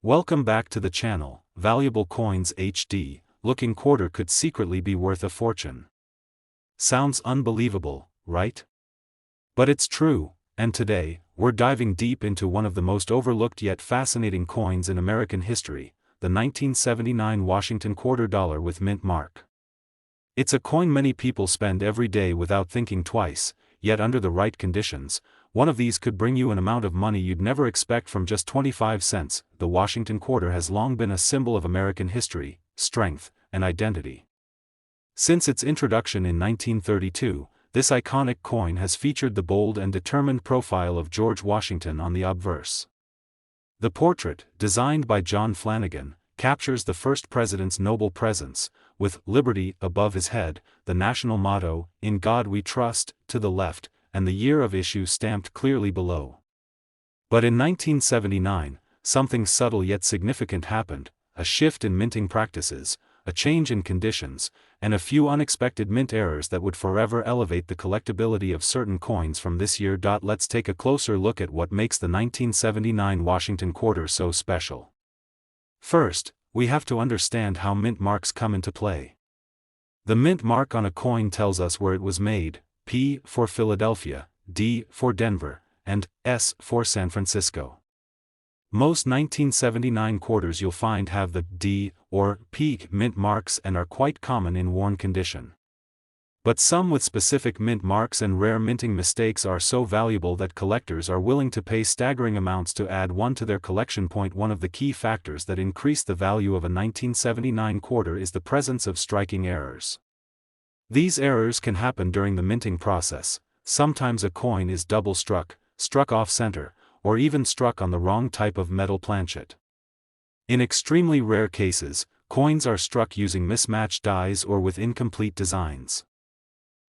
Welcome back to the channel. Valuable Coins HD. Looking quarter could secretly be worth a fortune. Sounds unbelievable, right? But it's true, and today, we're diving deep into one of the most overlooked yet fascinating coins in American history, the 1979 Washington quarter dollar with mint mark. It's a coin many people spend every day without thinking twice, yet under the right conditions, one of these could bring you an amount of money you'd never expect from just 25 cents. The Washington quarter has long been a symbol of American history, strength, and identity. Since its introduction in 1932, this iconic coin has featured the bold and determined profile of George Washington on the obverse. The portrait, designed by John Flanagan, captures the first president's noble presence, with "Liberty" above his head, the national motto, "In God We Trust," to the left, and the year of issue stamped clearly below. But in 1979, something subtle yet significant happened: a shift in minting practices, a change in conditions, and a few unexpected mint errors that would forever elevate the collectability of certain coins from this year. Let's take a closer look at what makes the 1979 Washington quarter so special. First, we have to understand how mint marks come into play. The mint mark on a coin tells us where it was made: P for Philadelphia, D for Denver, and S for San Francisco. Most 1979 quarters you'll find have the D or P mint marks and are quite common in worn condition. But some with specific mint marks and rare minting mistakes are so valuable that collectors are willing to pay staggering amounts to add one to their collection. One of the key factors that increase the value of a 1979 quarter is the presence of striking errors. These errors can happen during the minting process. Sometimes a coin is double struck, struck off-center, or even struck on the wrong type of metal planchet. In extremely rare cases, coins are struck using mismatched dies or with incomplete designs.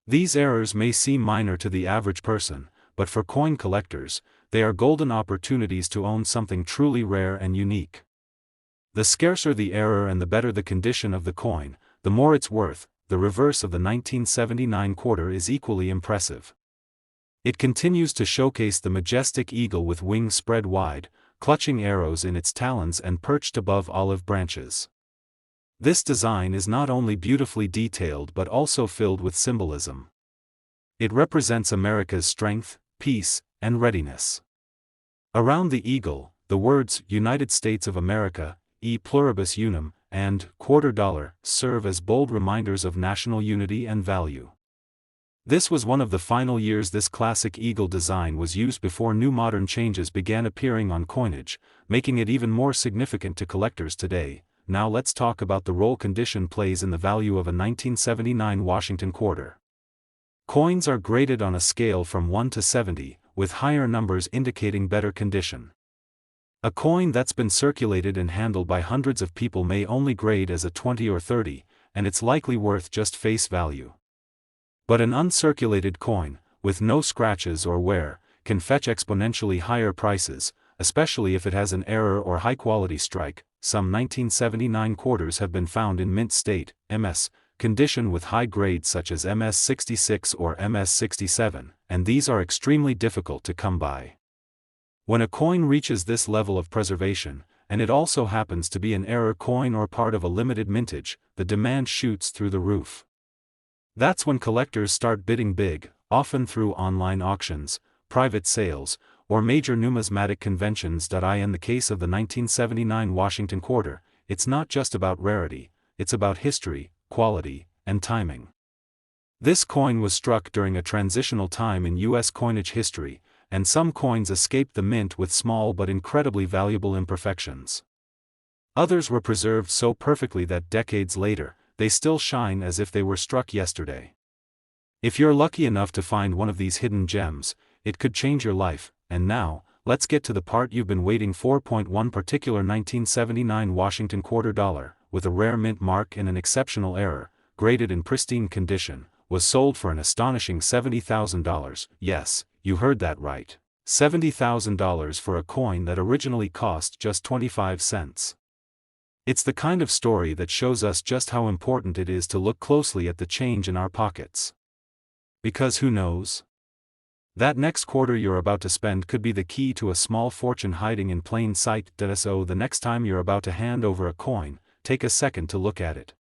These errors may seem minor to the average person, but for coin collectors, they are golden opportunities to own something truly rare and unique. The scarcer the error and the better the condition of the coin, the more it's worth. The reverse of the 1979 quarter is equally impressive. It continues to showcase the majestic eagle with wings spread wide, clutching arrows in its talons and perched above olive branches. This design is not only beautifully detailed but also filled with symbolism. It represents America's strength, peace, and readiness. Around the eagle, the words "United States of America, e pluribus unum," and "quarter dollar" serve as bold reminders of national unity and value. This was one of the final years this classic eagle design was used before new modern changes began appearing on coinage, making it even more significant to collectors today. Now let's talk about the role condition plays in the value of a 1979 Washington quarter. Coins are graded on a scale from 1 to 70, with higher numbers indicating better condition. A coin that's been circulated and handled by hundreds of people may only grade as a 20 or 30, and it's likely worth just face value. But an uncirculated coin, with no scratches or wear, can fetch exponentially higher prices, especially if it has an error or high-quality strike. Some 1979 quarters have been found in mint state, MS, condition with high grades such as MS-66 or MS-67, and these are extremely difficult to come by. When a coin reaches this level of preservation, and it also happens to be an error coin or part of a limited mintage, the demand shoots through the roof. That's when collectors start bidding big, often through online auctions, private sales, or major numismatic conventions. In the case of the 1979 Washington quarter, it's not just about rarity, it's about history, quality, and timing. This coin was struck during a transitional time in U.S. coinage history, and some coins escaped the mint with small but incredibly valuable imperfections. Others were preserved so perfectly that decades later, they still shine as if they were struck yesterday. If you're lucky enough to find one of these hidden gems, it could change your life. And now, let's get to the part you've been waiting for. One particular 1979 Washington quarter dollar, with a rare mint mark and an exceptional error, graded in pristine condition, was sold for an astonishing $70,000. Yes, you heard that right. $70,000 for a coin that originally cost just 25 cents. It's the kind of story that shows us just how important it is to look closely at the change in our pockets. Because who knows? That next quarter you're about to spend could be the key to a small fortune hiding in plain sight. So the next time you're about to hand over a coin, take a second to look at it.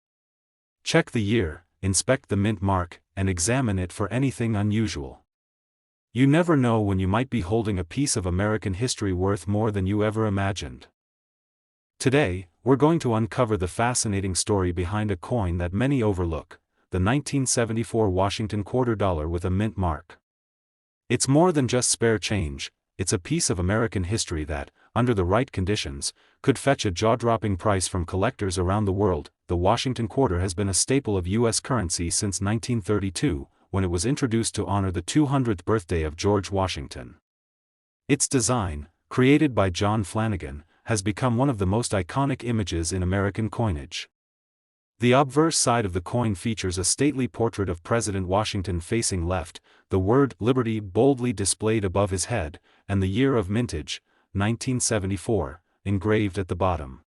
Check the year, inspect the mint mark, and examine it for anything unusual. You never know when you might be holding a piece of American history worth more than you ever imagined. Today, we're going to uncover the fascinating story behind a coin that many overlook, the 1974 Washington quarter dollar with a mint mark. It's more than just spare change, it's a piece of American history that, under the right conditions, could fetch a jaw-dropping price from collectors around the world. The Washington quarter has been a staple of U.S. currency since 1932, when it was introduced to honor the 200th birthday of George Washington. Its design, created by John Flanagan, has become one of the most iconic images in American coinage. The obverse side of the coin features a stately portrait of President Washington facing left, the word Liberty boldly displayed above his head, and the year of mintage, 1974, engraved at the bottom.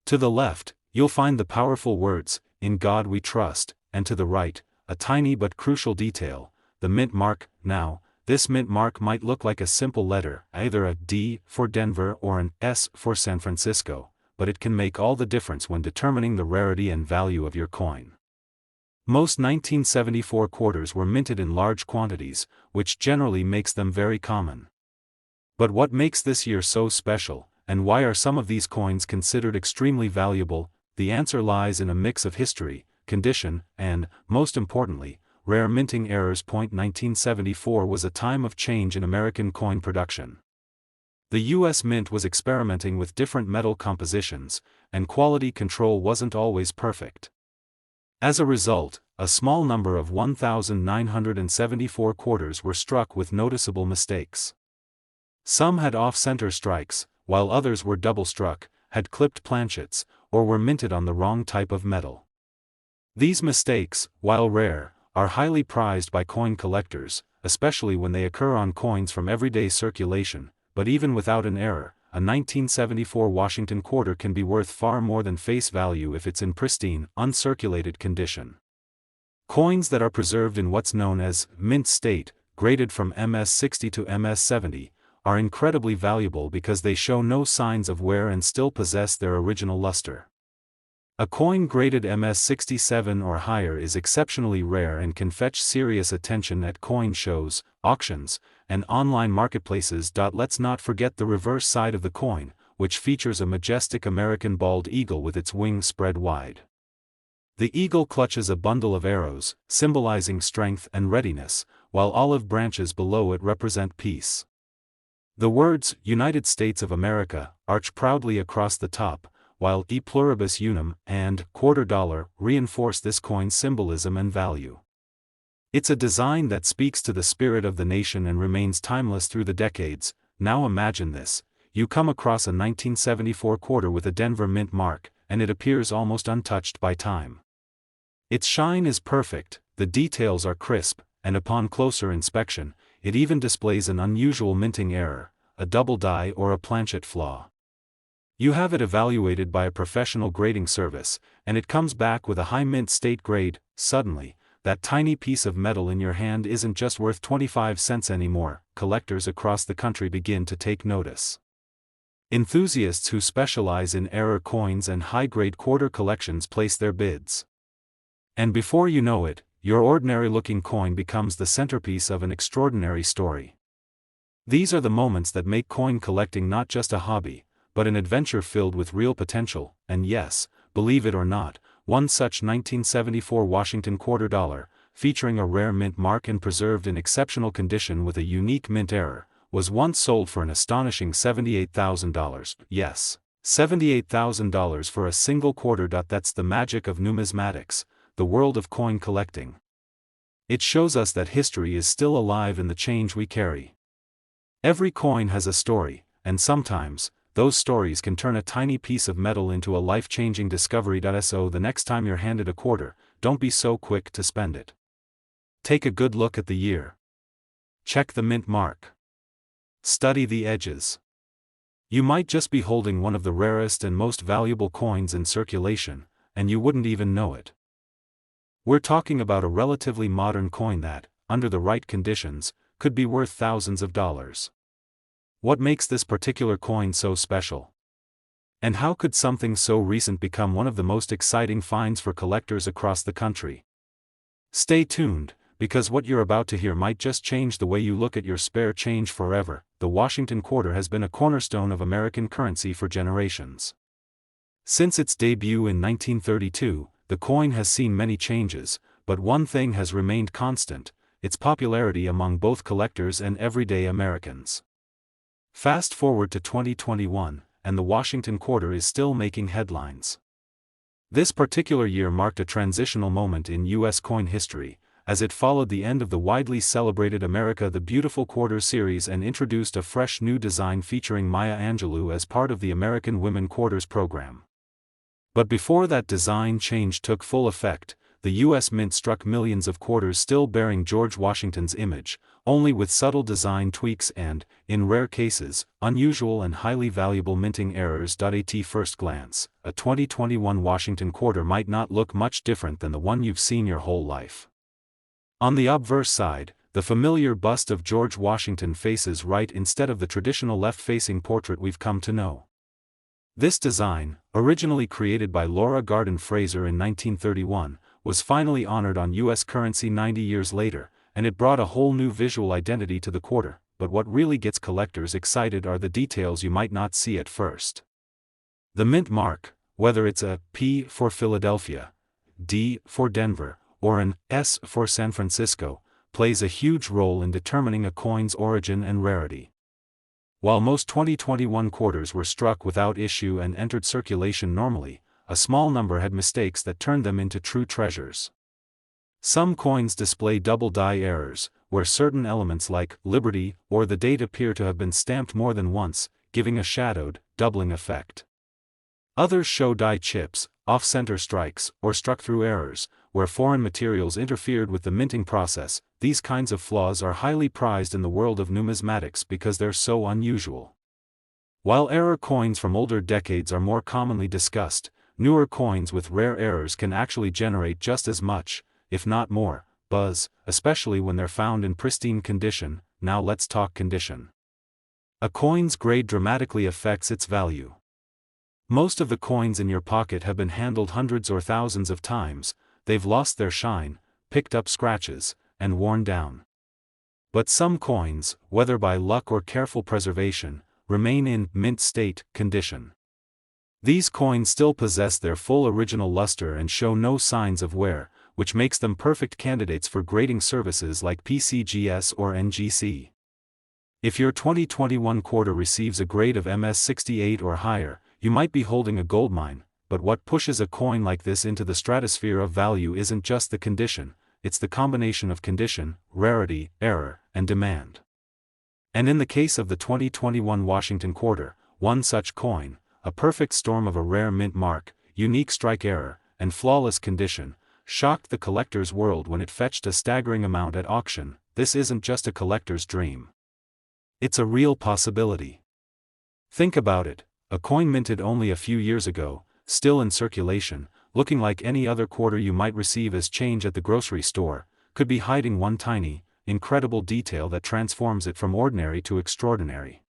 To the left, you'll find the powerful words, "In God We Trust," and to the right, a tiny but crucial detail, the mint mark. Now, this mint mark might look like a simple letter, either a D for Denver or an S for San Francisco, but it can make all the difference when determining the rarity and value of your coin. Most 1974 quarters were minted in large quantities, which generally makes them very common. But what makes this year so special, and why are some of these coins considered extremely valuable? The answer lies in a mix of history, condition, and, most importantly, rare minting errors. 1974 was a time of change in American coin production. The U.S. Mint was experimenting with different metal compositions, and quality control wasn't always perfect. As a result, a small number of 1,974 quarters were struck with noticeable mistakes. Some had off-center strikes, while others were double-struck, had clipped planchets, or were minted on the wrong type of metal. These mistakes, while rare, are highly prized by coin collectors, especially when they occur on coins from everyday circulation. But even without an error, a 1974 Washington quarter can be worth far more than face value if it's in pristine, uncirculated condition. Coins that are preserved in what's known as mint state, graded from MS-60 to MS-70, are incredibly valuable because they show no signs of wear and still possess their original luster. A coin graded MS-67 or higher is exceptionally rare and can fetch serious attention at coin shows, auctions, and online marketplaces. Let's not forget the reverse side of the coin, which features a majestic American bald eagle with its wings spread wide. The eagle clutches a bundle of arrows, symbolizing strength and readiness, while olive branches below it represent peace. The words, "United States of America," arch proudly across the top, while "E pluribus unum" and "quarter dollar" reinforce this coin's symbolism and value. It's a design that speaks to the spirit of the nation and remains timeless through the decades. Now imagine this, you come across a 1974 quarter with a Denver mint mark, and it appears almost untouched by time. Its shine is perfect, the details are crisp, and upon closer inspection, it even displays an unusual minting error, a double die or a planchet flaw. You have it evaluated by a professional grading service, and it comes back with a high mint state grade. Suddenly, that tiny piece of metal in your hand isn't just worth 25 cents anymore. Collectors across the country begin to take notice. Enthusiasts who specialize in error coins and high-grade quarter collections place their bids. And before you know it, your ordinary-looking coin becomes the centerpiece of an extraordinary story. These are the moments that make coin collecting not just a hobby, but an adventure filled with real potential. And yes, believe it or not, one such 1974 Washington quarter dollar, featuring a rare mint mark and preserved in exceptional condition with a unique mint error, was once sold for an astonishing $78,000. Yes, $78,000 for a single quarter. That's the magic of numismatics, the world of coin collecting. It shows us that history is still alive in the change we carry. Every coin has a story, and sometimes, those stories can turn a tiny piece of metal into a life-changing discovery. So the next time you're handed a quarter, don't be so quick to spend it. Take a good look at the year. Check the mint mark. Study the edges. You might just be holding one of the rarest and most valuable coins in circulation, and you wouldn't even know it. We're talking about a relatively modern coin that, under the right conditions, could be worth thousands of dollars. What makes this particular coin so special? And how could something so recent become one of the most exciting finds for collectors across the country? Stay tuned, because what you're about to hear might just change the way you look at your spare change forever. The Washington quarter has been a cornerstone of American currency for generations. Since its debut in 1932, the coin has seen many changes, but one thing has remained constant: its popularity among both collectors and everyday Americans. Fast forward to 2021, and the Washington quarter is still making headlines. This particular year marked a transitional moment in U.S. coin history, as it followed the end of the widely celebrated America the Beautiful Quarter series and introduced a fresh new design featuring Maya Angelou as part of the American Women Quarters program. But before that design change took full effect, the U.S. Mint struck millions of quarters still bearing George Washington's image, only with subtle design tweaks and, in rare cases, unusual and highly valuable minting errors. At first glance, a 2021 Washington quarter might not look much different than the one you've seen your whole life. On the obverse side, the familiar bust of George Washington faces right instead of the traditional left-facing portrait we've come to know. This design, originally created by Laura Garden Fraser in 1931, was finally honored on U.S. currency 90 years later, and it brought a whole new visual identity to the quarter. But what really gets collectors excited are the details you might not see at first. The mint mark, whether it's a P for Philadelphia, D for Denver, or an S for San Francisco, plays a huge role in determining a coin's origin and rarity. While most 2021 quarters were struck without issue and entered circulation normally, a small number had mistakes that turned them into true treasures. Some coins display double die errors, where certain elements like Liberty or the date appear to have been stamped more than once, giving a shadowed, doubling effect. Others show die chips, off-center strikes, or struck-through errors, where foreign materials interfered with the minting process. These kinds of flaws are highly prized in the world of numismatics because they're so unusual. While error coins from older decades are more commonly discussed, newer coins with rare errors can actually generate just as much, if not more, buzz, especially when they're found in pristine condition. Now let's talk condition. A coin's grade dramatically affects its value. Most of the coins in your pocket have been handled hundreds or thousands of times. They've lost their shine, picked up scratches, and worn down. But some coins, whether by luck or careful preservation, remain in mint state condition. These coins still possess their full original luster and show no signs of wear, which makes them perfect candidates for grading services like PCGS or NGC. If your 2021 quarter receives a grade of MS68 or higher, you might be holding a goldmine. But what pushes a coin like this into the stratosphere of value isn't just the condition, it's the combination of condition, rarity, error, and demand. And in the case of the 2021 Washington quarter, one such coin, a perfect storm of a rare mint mark, unique strike error, and flawless condition, shocked the collector's world when it fetched a staggering amount at auction. This isn't just a collector's dream. It's a real possibility. Think about it, a coin minted only a few years ago, still in circulation, looking like any other quarter you might receive as change at the grocery store, could be hiding one tiny, incredible detail that transforms it from ordinary to extraordinary.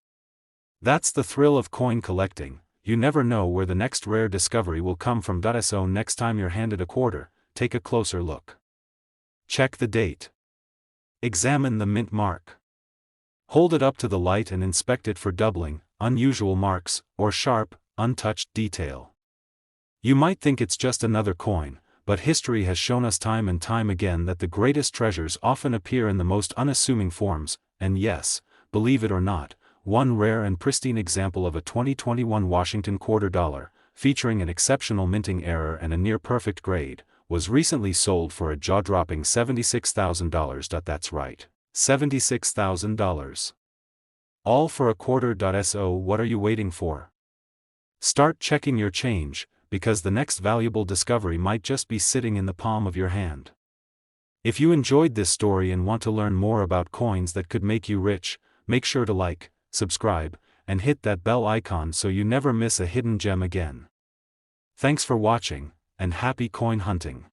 That's the thrill of coin collecting. You never know where the next rare discovery will come from. So next time you're handed a quarter, take a closer look. Check the date. Examine the mint mark. Hold it up to the light and inspect it for doubling, unusual marks, or sharp, untouched detail. You might think it's just another coin, but history has shown us time and time again that the greatest treasures often appear in the most unassuming forms. And yes, believe it or not, one rare and pristine example of a 2021 Washington quarter dollar, featuring an exceptional minting error and a near-perfect grade, was recently sold for a jaw-dropping $76,000. That's right, $76,000. All for a quarter. So what are you waiting for? Start checking your change, because the next valuable discovery might just be sitting in the palm of your hand. If you enjoyed this story and want to learn more about coins that could make you rich, make sure to like, subscribe, and hit that bell icon so you never miss a hidden gem again. Thanks for watching, and happy coin hunting.